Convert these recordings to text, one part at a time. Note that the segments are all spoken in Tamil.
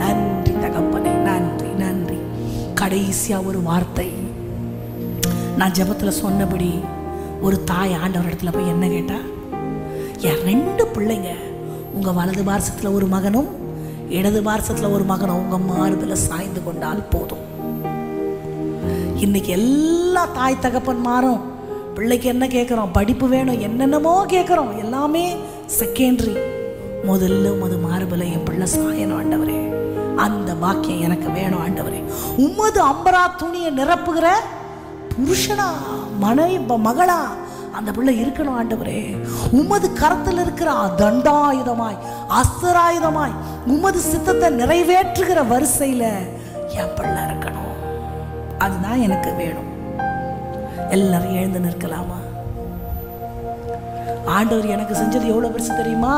நன்றி தகப்பனே, நன்றி நன்றி. கடைசியா ஒரு வார்த்தை, நான் ஜெபத்தில் சொன்னபடி ஒரு தாய் ஆண்டவர் இடத்துல போய் என்ன கேட்டா, என் 2 பிள்ளைங்க உங்க வலது பார்சத்துல ஒரு மகனும் இடது பார்சத்துல ஒரு மகனும் உங்க மார்பில் சாய்ந்து கொண்டால் போதும். இன்னைக்கு எல்லா தாய் தகப்பன்மாரும் பிள்ளைக்கு என்ன கேட்குறோம், படிப்பு வேணும், என்னென்னமோ கேட்குறோம், எல்லாமே செகண்டரி. முதல்ல உமது மார்பில் என் பிள்ளை சாயணும் ஆண்டவரே, அந்த பாக்கியம் எனக்கு வேணும் ஆண்டவரே. உமது அம்பரா துணியை நிரப்புகிற புருஷனா மகளா அந்த பிள்ளை இருக்கணும் ஆண்டவரே. உமது கரத்தில் இருக்கிற தண்டாயுதமாய் அஸ்திராயுதமாய் உமது சித்தத்தை நிறைவேற்றுகிற வரிசையில என் பிள்ளை இருக்கணும். அதுதான் எனக்கு வேணும். எல்லாரும் எழுந்து நிற்கலாமா? ஆண்டவர் எனக்கு செஞ்சது எவ்வளவு பெருசு தெரியுமா?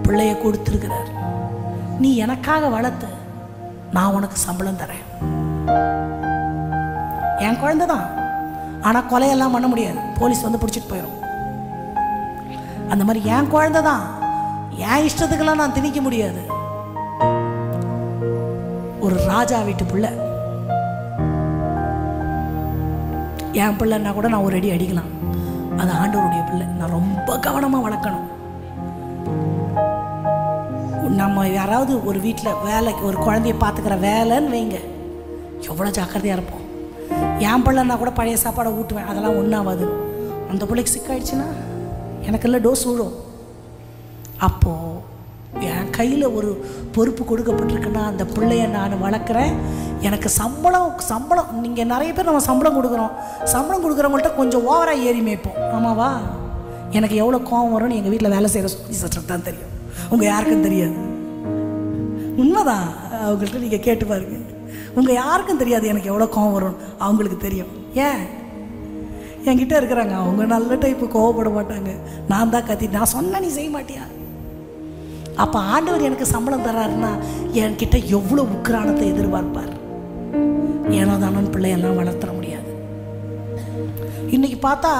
பிள்ளைய கொடுத்திருக்கிறார். நீ எனக்காக வளர்த்து, நான் உனக்கு சம்பளம் தரேன். என் குழந்தை தான், ஆனால் கொலையெல்லாம் பண்ண முடியாது, போலீஸ் வந்து பிடிச்சிட்டு போயிடும். அந்த மாதிரி என் குழந்தை தான், என் இஷ்டத்துக்கெல்லாம் நான் திணிக்க முடியாது. ஒரு ராஜா வீட்டு பிள்ளை என் பிள்ளைன்னா கூட நான் ஒரு அடி அடிக்கலாம். அது ஆண்டவருடைய பிள்ளை, நான் ரொம்ப கவனமாக வளர்க்கணும். நம்ம யாராவது ஒரு வீட்டில் வேலைக்கு ஒரு குழந்தைய பார்த்துக்கிற வேலைன்னு வைங்க, எவ்வளோ ஜாக்கிரதையாக இருப்போம். என் பிள்ளைன்னா கூட பழைய சாப்பாடை ஊட்டுவேன், அதெல்லாம் ஒன்றாவது. அந்த பிள்ளைக்கு சிக்காயிடுச்சுன்னா எனக்கெல்லாம் டோஸ் விடும். அப்போது என் கையில் ஒரு பொறுப்பு கொடுக்கப்பட்டிருக்குன்னா அந்த பிள்ளைய நான் வளர்க்குறேன். எனக்கு சம்பளம் நீங்கள் நிறைய பேர் நம்ம சம்பளம் கொடுக்குறவங்கள்ட்ட கொஞ்சம் ஓவராக ஏறி மேய்ப்போம், ஆமாவா? எனக்கு எவ்வளோ கோவம் வரும்னு எங்கள் வீட்டில் வேலை செய்கிற சட்டத்துக்கு தான் தெரியும், உங்கள் யாருக்கும் தெரியாது. உண்மைதான், அவங்கள்ட்ட நீங்கள் கேட்டு பாருங்க. உங்கள் யாருக்கும் தெரியாது எனக்கு எவ்வளோ கோவம் வரும், அவங்களுக்கு தெரியும். ஏன்? என்கிட்ட இருக்கிறாங்க, அவங்க நல்ல டைப்பு, கோவப்பட மாட்டாங்க. நான் தான் கத்தி, நான் சொன்ன நீ செய்ய மாட்டியா? அப்போ ஆண்டவர் எனக்கு சம்பளம் தர்றாருன்னா என்கிட்ட எவ்வளோ உக்கிரானத்தை எதிர்பார்ப்பார். ஏனோ தானோன்னு பிள்ளையெல்லாம் வளர்த்துற முடியாது. இன்னைக்கு பார்த்தா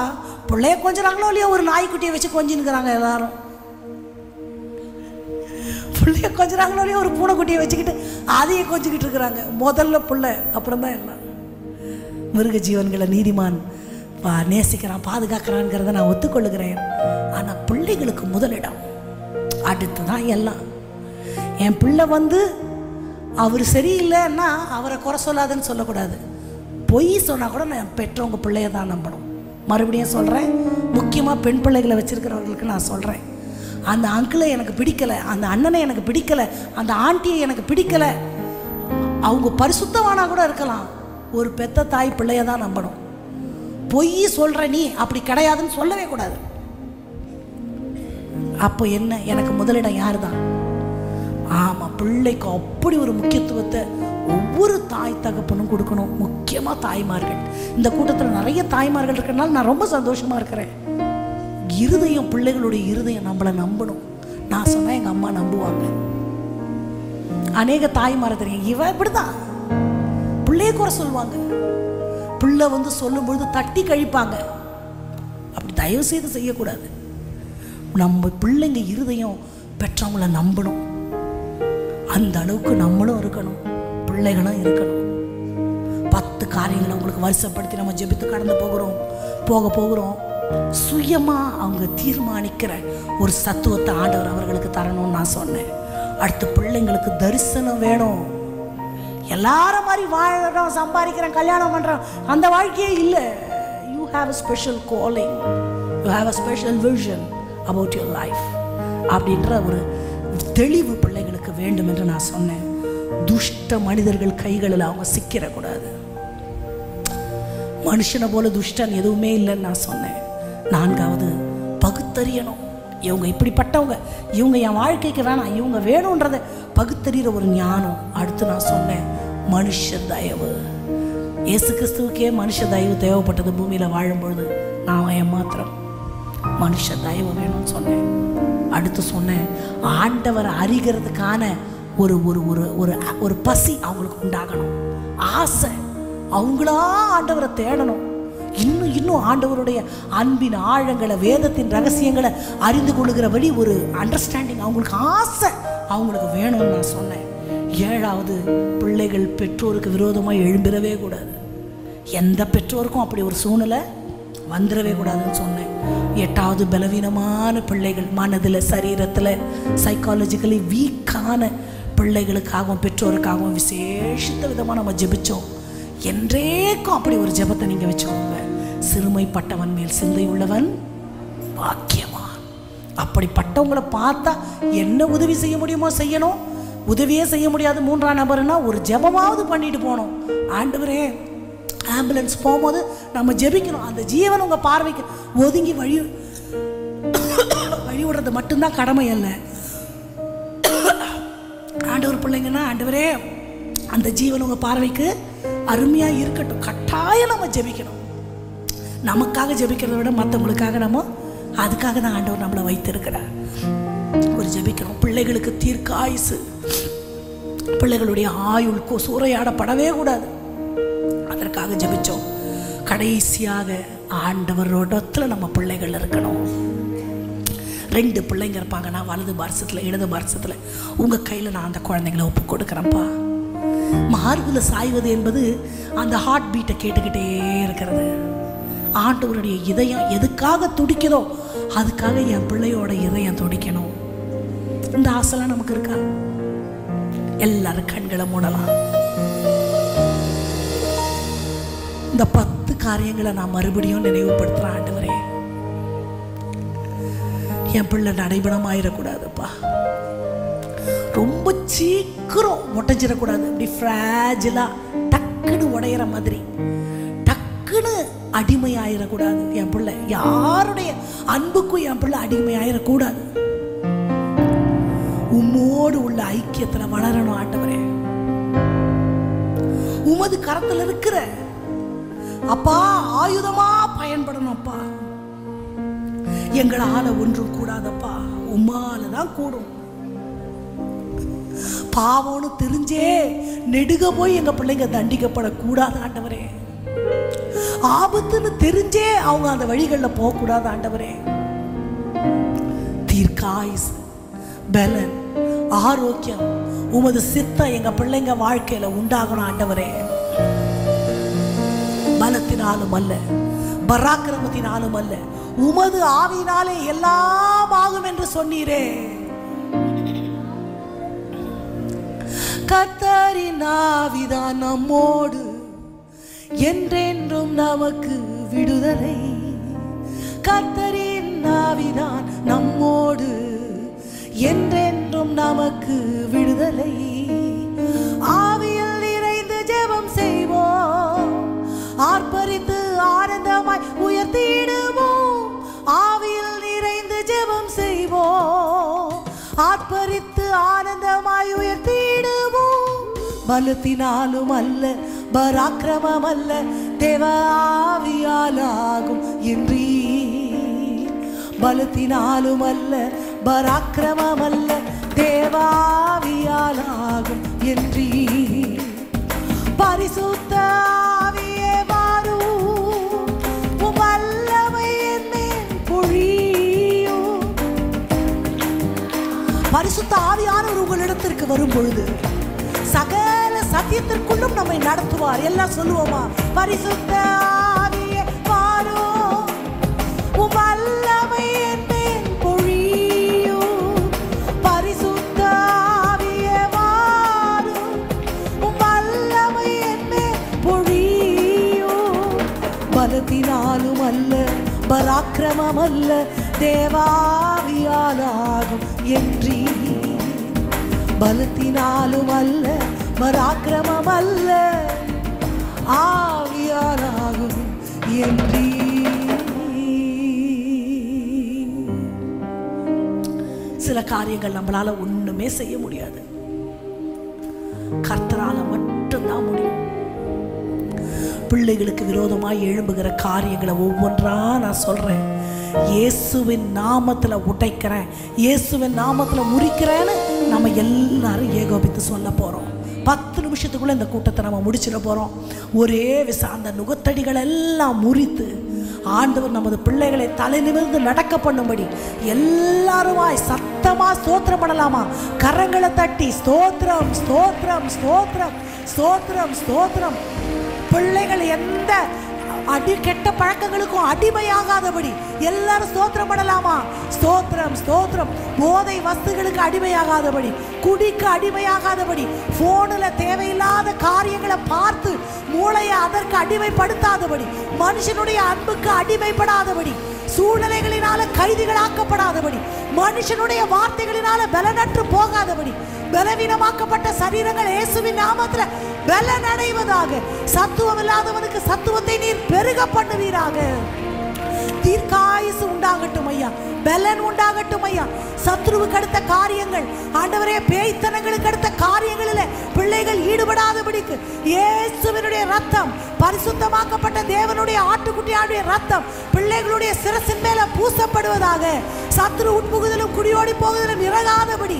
பிள்ளைய கொஞ்சிறாங்களோ இல்லையோ, ஒரு நாய்க்குட்டியை வச்சு கொஞ்சின்னுக்கிறாங்க எல்லாரும். பிள்ளைய கொஞ்சிறாங்களோ இல்லையோ, ஒரு பூனைக்குட்டியை வச்சுக்கிட்டு அதையே கொஞ்சிக்கிட்டு இருக்கிறாங்க. முதல்ல பிள்ளை, அப்புறம் தான் எல்லாம். மிருக ஜீவன்களை நீதிமான் நேசிக்கிறான், பாதுகாக்கிறான்ங்கிறத நான் ஒத்துக்கொள்ளுகிறேன். ஆனால் பிள்ளைகளுக்கு முதலிடம், அடுத்து தான் எல்லாம். என் பிள்ளை அவர் சரியில்லைன்னா அவரை குறை சொல்லாதுன்னு சொல்லக்கூடாது. பொய் சொன்னால் கூட நான் பெற்றவங்க பிள்ளைய தான் நம்பணும். மறுபடியும் சொல்கிறேன், முக்கியமாக பெண் பிள்ளைகளை வச்சுருக்கிறவர்களுக்கு நான் சொல்கிறேன், அந்த அங்கிளை எனக்கு பிடிக்கலை, அந்த அண்ணனை எனக்கு பிடிக்கலை, அந்த ஆண்டியை எனக்கு பிடிக்கலை, அவங்க பரிசுத்தமானா கூட இருக்கலாம், ஒரு பெத்த தாய் பிள்ளைய தான் நம்பணும். பொய் சொல்கிற நீ அப்படி கிடையாதுன்னு சொல்லவே கூடாது. அப்போ என்ன, எனக்கு முதலிடம் யார் தான்? ஆமாம், பிள்ளைக்கு அப்படி ஒரு முக்கியத்துவத்தை ஒவ்வொரு தாய் தகப்பனும் கொடுக்கணும். முக்கியமாக தாய்மார்கள். இந்த கூட்டத்தில் நிறைய தாய்மார்கள் இருக்கிறனால நான் ரொம்ப சந்தோஷமாக இருக்கிறேன். இருதயம், பிள்ளைகளுடைய இருதயம் நம்மளை நம்பணும். நான் சொன்னால் எங்கள் அம்மா நம்புவாங்க. அநேக தாய்மாரை தெரியும், இவன் இப்படிதான் பிள்ளைய குறை சொல்லுவாங்க. பிள்ளை சொல்லும்பொழுது தட்டி கழிப்பாங்க. அப்படி தயவு செய்து செய்யக்கூடாது. நம்ம பிள்ளைங்க இருதயம் பெற்றவங்கள நம்பணும். அந்த அளவுக்கு நம்மளும் இருக்கணும், பிள்ளைகளும் இருக்கணும். 10 காரியங்களை உங்களுக்கு வருஷப்படுத்தி நம்ம ஜெபித்து கடந்து போகிறோம். சுயமாக அவங்க தீர்மானிக்கிற ஒரு சத்துவத்தை ஆண்டவர் அவர்களுக்கு தரணும்னு நான் சொன்னேன். அடுத்து பிள்ளைங்களுக்கு தரிசனம் வேணும். எல்லாரும் மாதிரி வாழறோம், சம்பாதிக்கிறோம், கல்யாணம் பண்ணுறோம், அந்த வாழ்க்கையே இல்லை. You have a special calling, you have a special vision about your life அப்படின்ற ஒரு தெளிவு பிள்ளைகளுக்கு வேண்டும் என்று நான் சொன்னேன். துஷ்ட மனிதர்கள் கைகளில் அவங்க சிக்கிடக்கூடாது. மனுஷனை போல துஷ்டன் எதுவுமே இல்லைன்னு நான் சொன்னேன். 4வது, பகுத்தறியணும். இவங்க இப்படிப்பட்டவங்க, இவங்க என் வாழ்க்கைக்கு வேணாம், இவங்க வேணுன்றதை பகுத்தறிகிற ஒரு ஞானம். அடுத்து நான் சொன்னேன், மனுஷ தயவு. இயேசு கிறிஸ்துவுக்கே மனுஷ தயவு தேவைப்பட்டது பூமியில் வாழும்பொழுது. நான் ஏமாத்திரம் மனுஷ தயவு வேணும்னு சொன்னேன். அடுத்து சொன்னேன், ஆண்டவரை அறிகிறதுக்கான ஒரு ஒரு ஒரு ஒரு ஒரு பசி அவங்களுக்கு உண்டாகணும், ஆசை. அவங்களா ஆண்டவரை தேடணும். இன்னும் ஆண்டவருடைய அன்பின் ஆழங்களை, வேதத்தின் ரகசியங்களை அறிந்து கொள்ளுகிறபடி ஒரு அண்டர்ஸ்டாண்டிங், அவங்களுக்கு ஆசை அவங்களுக்கு வேணும்னு நான் சொன்னேன். 7வது, பிள்ளைகள் பெற்றோருக்கு விரோதமாக எழும்பிடவே கூடாது. எந்த பெற்றோருக்கும் அப்படி ஒரு சூழ்நிலை வந்துடவே கூடாதுன்னு சொன்னேன். 8வது, பலவீனமான பிள்ளைகள், மனதில் சரீரத்தில் சைக்காலஜிக்கலி வீக்கான பிள்ளைகளுக்காகவும் பெற்றோருக்காகவும் விசேஷித்த விதமாக நம்ம ஜெபித்தோம். என்றேக்கும் அப்படி ஒரு ஜெபத்தை நீங்கள் வச்சுக்கோங்க. சிறுமைப்பட்டவன் மேல் சிந்தை உள்ளவன் பாக்கியவான். அப்படிப்பட்டவங்களை பார்த்தா என்ன உதவி செய்ய முடியுமோ செய்யணும். உதவியே செய்ய முடியாது 3ஆம் நபர்னா ஒரு ஜெபமாவது பண்ணிட்டு போகணும். ஆண்டவரே, ஆம்புலன்ஸ் போகும்போது நம்ம ஜெபிக்கணும். அந்த ஜீவன் உங்கள் பார்வைக்கு ஒதுங்கி வழி விடுறது மட்டும்தான் கடமை அல்ல. ஆண்டவர் பிள்ளைங்கன்னா, ஆண்டவரே அந்த ஜீவன் உங்கள் பார்வைக்கு அருமையாக இருக்கட்டும். கட்டாயம் நம்ம ஜெபிக்கணும். நமக்காக ஜெபிக்கிறத விட மற்றவங்களுக்காக நம்ம அதுக்காக தான் ஆண்டவர் நம்மளை வைத்திருக்கிறார். ஒரு ஜெபிக்கணும். பிள்ளைகளுக்கு தீர்க்காயுசு, பிள்ளைகளுடைய ஆயுள் சூறையாடப்படவே கூடாது. அதற்காக ஜெபிச்சோம். கடைசியாக ஆண்டவரோடத்துல நம்ம பிள்ளைகள் இருக்கணும். 2 பிள்ளைங்க இருப்பாங்கன்னா வலது பார்சத்தில் இடது பார்சத்தில் உங்கள் கையில் நான் அந்த குழந்தைங்களை ஒப்பு கொடுக்குறேன்ப்பா. மார்பில் சாய்வது என்பது அந்த ஹார்ட் பீட்டை கேட்டுக்கிட்டே இருக்கிறது. ஆண்டவருடைய இதயம் எதுக்காக துடிக்குதோ அதுக்காக என் பிள்ளையோட இதயம் துடிக்கணும். இந்த ஆசைலாம் நமக்கு இருக்கா? எல்லாரும் கண்களை மூடலாம். இந்த 10 காரியங்களை நான் மறுபடியும் நினைவுபடுத்துறேன். ஆண்டவரே, என் பிள்ளை நடைபெணமாயிடக்கூடாதுப்பா. ரொம்ப சீக்கிரம் உடைஞ்சிடக்கூடாது. அப்படி ஃப்ராஜிலா டக்குன்னு உடையிற மாதிரி டக்குன்னு அடிமையாயிடக்கூடாது. என் பிள்ளை யாருடைய அன்புக்கும் என் பிள்ளை அடிமையாயிடக்கூடாது. உம்மோடு உள்ள ஐக்கியத்தில் வளரணும். ஆண்டவரே, உமது கரத்தில் இருக்கிற அப்பா ஆயுதமா பயன்படணும். அப்பா, எங்களால ஒன்றும் கூடாதப்பா, உம்மால தான் கூடும். பாவம்னு தெரிஞ்சே நெடுக போய் எங்க பிள்ளைங்க தண்டிக்கப்படக்கூடாது. ஆண்டவரே, ஆபத்துன்னு தெரிஞ்சே அவங்க அந்த வழிகளில் போகக்கூடாது. ஆண்டவரே, தீர்க்காயுசு, பலன், ஆரோக்கியம், உமது சித்தம் எங்க பிள்ளைங்க வாழ்க்கையில உண்டாகணும். ஆண்டவரே, பலத்தினாலும் அல்ல, பராக்கிரமத்தினாலும் அல்ல, உமது ஆவியினாலே எல்லாம் ஆகும் என்று சொன்னீரே. கர்த்தரின் ஆவிதான் நம்மோடு, என்றென்றும் நமக்கு விடுதலை. கர்த்தரின் ஆவிதான் நம்மோடு, என்றென்றும் நமக்கு விடுதலை. ஆவியில் நிறைந்து ஜெபம் செய்வோம், ஆர்ப்பரித்து ஆனந்தமாய் உயர்த்திடுவோம். ஆவியில் நிறைந்து ஜெபம் செய்வோம், ஆர்ப்பரித்து ஆனந்தமாய் உயர்த்திடுவோம். பலத்தினாலும் அல்ல, பராக்கிரமம் அல்ல, தேவ ஆவியாலாகும் என்றீர். பலத்தினாலும் அல்ல, பராக்கிரமம் அல்ல, தேவ ஆவியாலாகும் என்றீர். பரிசுத்த ஆவியே வாரும், உம் வல்லமை என் மேல் பொழியும். பரிசுத்த ஆவியானவர் உங்களிடத்திற்கு வரும் பொழுது சகல சத்தியத்திற்குள்ளும் நம்மை நடத்துவார். எல்லாம் சொல்லுவோமா? பரிசுத்த ஆவியே வாரும், உம் வல்லமை என் மேல் பொழியும். பரிசுத்த ஆவியே வாரும், உம் வல்லமை என் மேல் பொழியும். பலத்தினாலும் அல்ல, பராக்கிரமம் அல்ல, தேவாவியாலாகும் என்றீர். பலத்தினாலும் அல்ல, பராக்கிரமம் அல்ல, ஆவியாலாகும் என்றீர். சில காரியங்கள் நம்மளால ஒண்ணுமே செய்ய முடியாது, கர்த்தரால மட்டும்தான் முடியும். பிள்ளைகளுக்கு விரோதமாய் எழும்புகிற காரியங்களை ஒவ்வொன்றா நான் சொல்றேன். இயேசுவின் நாமத்துல உடைக்கிறேன், இயேசுவின் நாமத்துல முறிக்கிறேன்னு நம்ம எல்லாரும் ஏகோபித்து சொல்ல போறோம். 10 நிமிஷத்துக்குள்ள இந்த கூட்டத்தை நம்ம முடிச்சிட போறோம். ஒரே விசா அந்த நுகத்தடிகள் எல்லாம் முறித்து ஆண்டவர் நமது பிள்ளைகளை தலை நிமிர்ந்து நடக்க பண்ணும்படி எல்லாருமாய் சத்தமா ஸ்தோத்திரம் பண்ணலாமா? கரங்களை தட்டி ஸ்தோத்திரம் ஸ்தோத்திரம் ஸ்தோத்திரம் ஸ்தோத்திரம் ஸ்தோத்திரம். பிள்ளைகள் எந்த கெட்ட பழக்கங்களுக்கும் அடிமையாகாதபடி எல்லாரும் ஸ்தோத்திரம் பண்ணலாமா? ஸ்தோத்திரம் ஸ்தோத்திரம். போதை வஸ்துகளுக்கு அடிமையாகாதபடி, குடிக்கு அடிமையாகாதபடி, போன்ல தேவையில்லாத காரியங்களை பார்த்து மூளையை அதற்கு அடிமைப்படுத்தாதபடி, மனுஷனுடைய அன்புக்கு அடிமைப்படாதபடி, சூழ்நிலைகளினால கைதிகளாக்கப்படாதபடி, மனுஷனுடைய வார்த்தைகளினால பலனற்று போகாதபடி, பலவீனமாக்கப்பட்ட சரீரங்கள் இயேசுவின் நாமத்தில் பலன் அடைவதாக. சத்துவம் இல்லாதவனுக்கு சத்துவத்தை நீர் பெருக பண்ணுவீராக. தீர்க்காயுசு உண்டாகட்டும் ஐயா, பலன் உண்டாகட்டும் ஐயா. சத்ருவுக்கு அடுத்த காரியங்கள் ஆண்டவரே, பேய்த்தனங்களுக்கு அடுத்த காரியங்களில் பிள்ளைகள் ஈடுபடாதபடிக்கு இயேசுவினுடைய ரத்தம், பரிசுத்தமாக்கப்பட்ட தேவனுடைய ஆட்டுக்குட்டியாருடைய ரத்தம் பிள்ளைகளுடைய சிரசின் மேல பூசப்படுவதாக. சத்ரு உட்புகுதலும் குடியோடி போகுதலும் இறங்காதபடி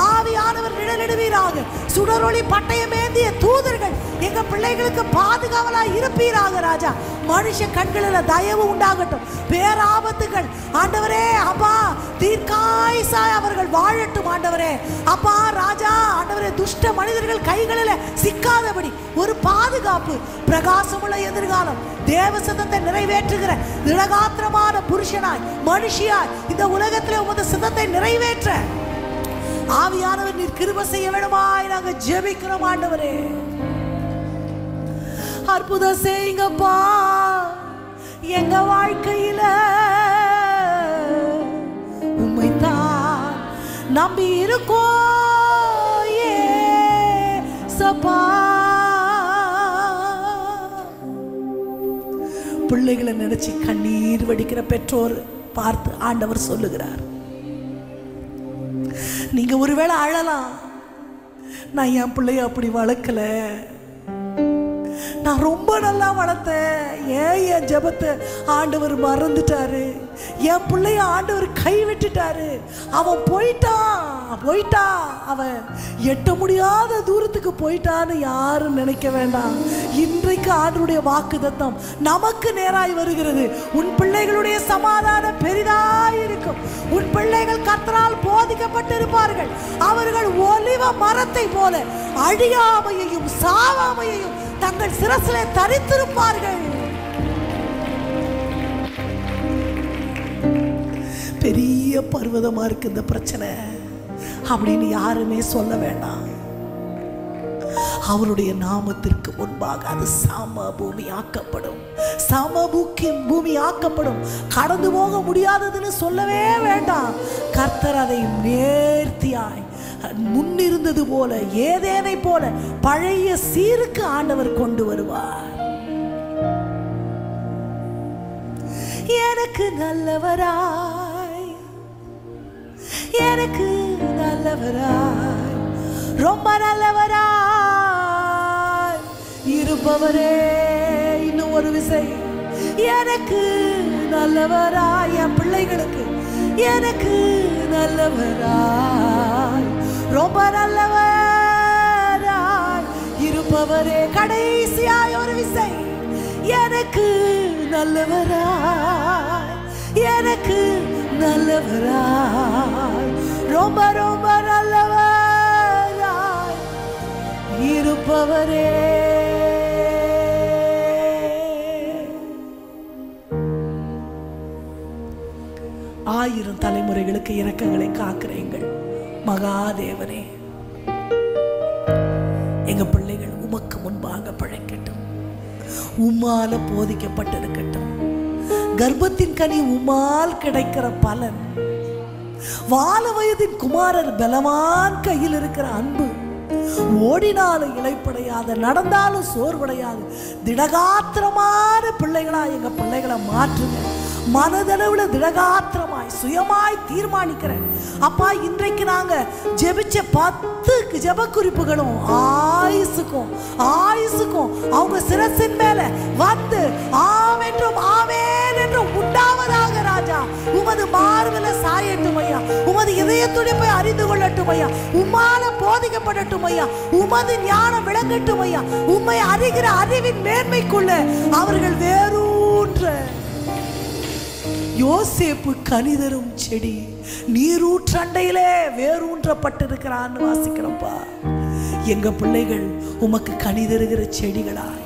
ஆவியானவர் நிழலிடுவீராக. சுடரொளி பட்டயம் ஏந்திய தூதர்கள் எங்க பிள்ளைகளுக்கு பாதுகாவலாய் இருப்பீராக ராஜா. மனுஷ கண்களில் தயவு உண்டாகட்டும். பேராபத்துகள் ஆண்டவரே அப்பா தீர்க்காயுசாய் அவர்கள் வாழட்டும் ஆண்டவரே. அப்பா ராஜா ஆண்டவரே, துஷ்ட மனிதர்கள் கைகளில் சிக்காதபடி ஒரு பாதுகாப்பு, பிரகாசமுள்ள எதிர்காலம், தேவ சித்தத்தை நிறைவேற்றுகிற திடகாத்திரமான புருஷனாய் மனுஷியாய் இந்த உலகத்தில் உமது சித்தத்தை நிறைவேற்ற ஆவியானவர் நீர் கிருபை செய்ய வேண்டுமாய் நாங்கள் ஜெபிக்கிறோம் ஆண்டவரே. அற்புதம் செய்யுங்கப்பா எங்க வாழ்க்கையில. உம்மைத்தான் நம்பி இருக்கோம் ஏசப்பா. பிள்ளைகளை நினைச்சு கண்ணீர் வடிக்கிற பெற்றோர் பார்த்து ஆண்டவர் சொல்லுகிறார், நீங்க ஒருவேளை அழலாம், நான் என் பிள்ளைய அப்படி வளர்க்கல, நான் ரொம்ப நல்லா வளர்த்தேன், ஏன் என் ஜெபத்தை ஆண்டவர் மறந்துட்டாரு, என் பிள்ளைய ஆண்டவர் கைவிட்டுட்டாரு, அவன் போயிட்டான், அவன் எட்ட முடியாத தூரத்துக்கு போயிட்டான்னு யாரும் நினைக்க வேண்டாம். இன்றைக்கு ஆண்டவருடைய வாக்குத்தத்தம் நமக்கு நேராய் வருகிறது. உன் பிள்ளைகளுடைய சமாதானம் பெரிதாய் இருக்கும். உன் பிள்ளைகள் கர்த்தரால் போதிக்கப்பட்டிருப்பார்கள். அவர்கள் ஒலிவ மரத்தை போல அழியாமையையும் சாவாமையையும் தங்கள் சிரசிலே தரித்திருப்பார்கள். பெரிய பர்வதமா இருக்கு இந்த பிரச்சனை அப்படின்னு யாருமே சொல்ல வேண்டாம். அவருடைய நாமத்திற்கு முன்பாக அது சம பூமி ஆக்கப்படும், சம பூமி ஆக்கப்படும். கடந்து போக முடியாததுன்னு சொல்லவே வேண்டாம். கர்த்தர் அதை நேர்த்தியாய் முன்னிருந்தது போல, ஏதேனை போல பழைய சீருக்கு ஆண்டவர் கொண்டு வருவார். எனக்கு நல்லவராய், எனக்கு நல்லவராய், ரொம்ப நல்லவராய் இருப்பவரே. இன்னும் ஒரு விசை, எனக்கு நல்லவராய், என் பிள்ளைகளுக்கு எனக்கு நல்லவராய், ரொம்ப நல்லவராய் இருப்பவரே. கடைசியாய் ஒரு விசை, எனக்கு நல்லவராய், எனக்கு நல்லவராய், ரொம்ப ரொம்ப நல்லவராய் இருப்பவரே. ஆயிரம் தலைமுறைகளுக்கு இரக்கங்களை காக்கிறீங்கள் மகாதேவனே. எங்க பிள்ளைகள் உமக்கு முன்பாக பழைக்கட்டும், உம்மால போதிக்கப்பட்டிருக்கட்டும். கர்ப்பத்தின் கனி உம்மால் கிடைக்கிற பலன், வால வயதின் குமாரர் பலவான் கையில் இருக்கிற அன்பு, ஓடினாலும் இளைப்படையாது, நடந்தாலும் சோர்வடையாது திடகாத்திரமான பிள்ளைகளா எங்க பிள்ளைகளை மாற்றுங்க. மனதளவுல திடகாத்திரமாய் சுயமாய் தீர்மானிக்கிறேன் அப்பா. இன்றைக்கு நாங்க ஜெபிச்ச 10 ஜெப குறிப்புகளும் ஆயுசுக்கும் அவங்க சிரசின் மேல வந்து ஆமென்றும் ஆமென் என்றும் உண்டாவதாக ராஜா. உமது மார்பில சாயட்டும் ஐயா, உமது இதயத்துடிப்பை அறிந்து கொள்ளட்டும் ஐயா, உம்மால போதிக்கப்படட்டும் ஐயா, உமது ஞானம் விளங்கட்டும் ஐயா. உம்மை அறிகிற அறிவின் மேன்மைக்குள்ள அவர்கள் வேரூன்ற யோசேப்பு கனிதரும் செடி, நீரூற்றண்டையிலே வேரூன்றப்பட்டிருக்கிறான்னு வாசிக்கிறோம்ப்பா. எங்க பிள்ளைகள் உமக்கு கனிதருகிற செடிகளாய்,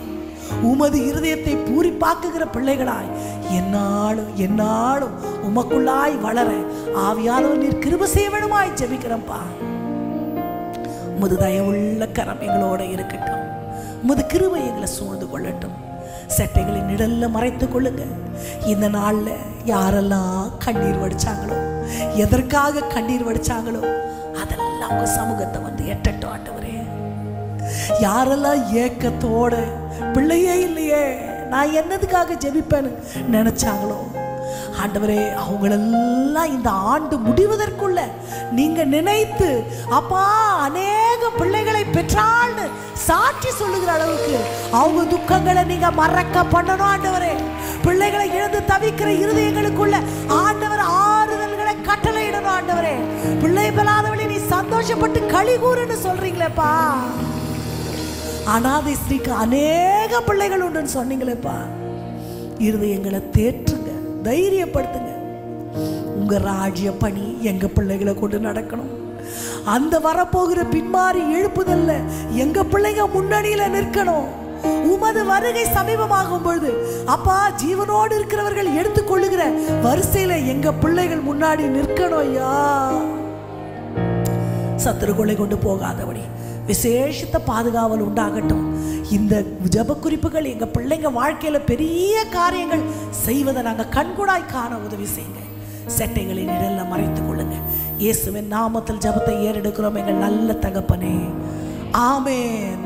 உமது இருதயத்தை பூரிப்பாக்குகிற பிள்ளைகளாய் என்னாலும் என்னாலும் உமக்குள்ளாய் வளர ஆவியானவர் நீர் கிருபை செய்ய வேணுமாய் ஜெபிக்கிறோம்ப்பா. உமது தயவுள்ள கரம் எங்களோட இருக்கட்டும். உமது கிருபை எங்களை சூழ்ந்து கொள்ளட்டும். சட்டைகளின் நிழல்ல மறைத்துக் கொள்ளுங்க. இந்த நாள்ல யாரெல்லாம் கண்ணீர் வடிச்சாங்களோ, எதற்காக கண்ணீர் வடிச்சாங்களோ, அதெல்லாம் உங்க சமூகத்தை வந்து எட்டட்டும் ஆண்டவரே. யாரெல்லாம் ஏக்கத்தோட பிள்ளையே இல்லையே நான் என்னதுக்காக ஜெபிப்பேன்னு நினைச்சாங்களோ, ஆண்டவரே அவங்களெல்லாம் இந்த ஆண்டு முடிவதற்குள்ள நீங்க நினைத்து அப்பா அநேக பிள்ளைகளை பெற்றாள்னு சாட்சி சொல்லுகிற அளவுக்கு அவங்க துக்கங்களை நீங்க மறக்க பண்ணணும் ஆண்டவரே. பிள்ளைகளை இழந்து தவிக்கிற இருதயங்களுக்குள்ள ஆண்டவர் ஆறுதல்களை கட்டளையிடணும் ஆண்டவரே. பிள்ளை பெறாதவளை நீ சந்தோஷப்பட்டு களி கூறுன்னு சொல்றீங்களேப்பா. அனாதை ஸ்ரீக்கு அநேக பிள்ளைகள் உண்டுன்னு சொன்னீங்களேப்பா. இருதயங்களை தேற்றுங்க, தைரியப்படுத்துங்க. உங்க ராஜ்ய பணி எங்க பிள்ளைகளை கொண்டு நடக்கணும். அந்த வரப்போகிற பின்மாறி எழுப்புதல்ல எங்க பிள்ளைங்க முன்னணியில நிற்கணும். உமது வருகை சமீபமாகும் பொழுது அப்பா ஜீவனோடு இருக்கிறவர்கள் எடுத்துக்கொள்ளுகிற வரிசையில எங்க பிள்ளைகள் முன்னாடி நிற்கணும் ஐயா. சத்துருக்குள்ளே கொண்டு போகாதபடி விசேஷித்த பாதுகாவல் உண்டாகட்டும். இந்த ஜப குறிப்புகள் எங்க பிள்ளைங்க வாழ்க்கையில பெரிய காரியங்கள் செய்வதை நாங்க கண்கூடாய் காண உதவி செய்யுங்க. செட்டைகளின் இடல்ல மறைத்துக் கொள்ளுங்க. இயேசுவின் நாமத்தில் ஜபத்தை ஏறெடுக்கிறோம் எங்கள் நல்ல தகப்பனே. ஆமென்.